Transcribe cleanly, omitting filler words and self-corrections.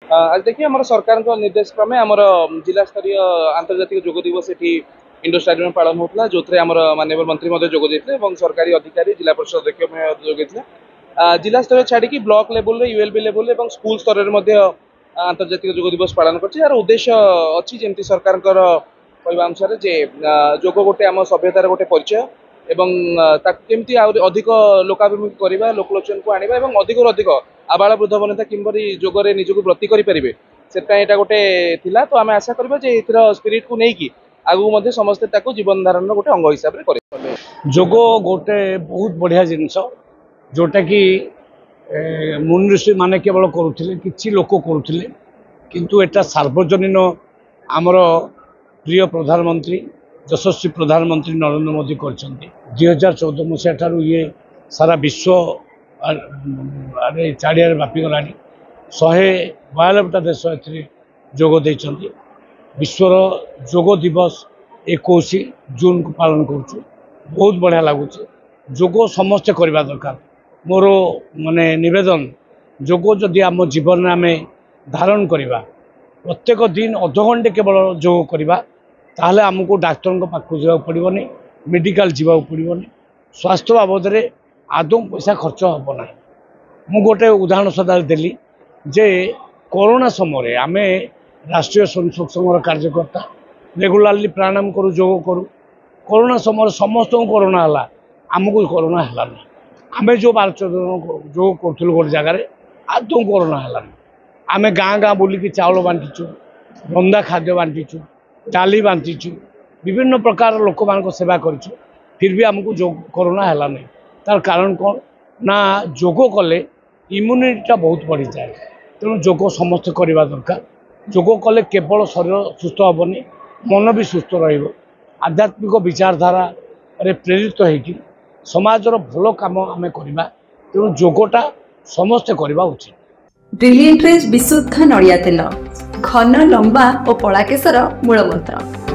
आज देखिए आम सरकार निर्देश क्रमे आम जिला स्तरीय आंतर्जातिक योग दिवस ये इंडोर स्टाडियम पालन होता जो माननीय मंत्री जोग सरकारी अधिकारी जिला परिषद अध्यक्ष जोगे जिला स्तर छाड़ी ब्लॉक लेवल यूएलबी लेवल और स्कूल स्तर में आंतर्जातिक योग दिवस पालन कर उद्देश्य अच्छी जमी सरकार कहवा अनुसार जे योग गोटे आम सभ्यतार गोटे परिचय एवं केमती अधिक लोकाभिमुखी करवा लोकलोचन को आने अधिक अधिक आबाल वृद्ध वनिता किंबरी जोगरे निजक ब्रती करेंगे से गोटे थिला तो आम आशा करबा जे एथर स्पिरिट को लेकिन आगु समस्ते जीवन धारण गोटे अंग हिसाब से जोग गोटे बहुत बढ़िया जिनस जोटा कि मुनि ऋषि माने केवल करुले कि लोक करुले किंतु एटा सार्वजनीन आमर प्रिय प्रधानमंत्री यशस्वी प्रधानमंत्री नरेंद्र मोदी कर 2014 मसीहा ठारू ये सारा विश्व चारिया व्यापीगला 192टा देश जोग देइछन्ति। विश्वर जोग दिवस 21 जून को पालन करुचु बहुत बढ़िया लगुच। जोग समस्ते करवा दरकार मोर माने निवेदन जोग जदि आम जीवन में आम धारण करवा प्रत्येक दिन अध घंटे केवल जोग करवा ताहले आमको डाक्तर पाखु जावाक पड़ोनी मेडिकल जावाक पड़ोनी स्वास्थ्य बाबद में आदौ पैसा खर्च हम ना। मु गोटे उदाहरण सदा देली जे कोरोना समय आम राष्ट्रीय स्वयंसेवक संघर कार्यकर्ता रेगुलारली प्राणायाम करूँ जोग करूँ कोरोना समय समस्त कोरोना है आमको कोरोना है आम जो 12 जोग करूँ गोटे जगार आदौ कोरोना है आम गाँ गाँ बुलिकी चाउल बांटीचु रंधा खाद्य बांटीचु डाली बांटीचु विभिन्न प्रकार लोक मान सेवा करूँ फिर भी आमको जो कोरोना है नहीं तार कारण कौन ना जोग कले इम्यूनिटीटा बहुत बढ़ी जाए तेणु जोग समस्त करवा दरकार। जोग कले केवल शरीर सुस्थ हेनी मन भी सुस्थ रध्यात्मिक विचारधारा प्रेरित होगी समाजर भल कम आम करवा तेणु जोगटा समस्ते करवा उचित। ब्रिलिएंट विशुद्ध नड़िया तेल घन लंबा और पड़ा केशर मूलमंत्र।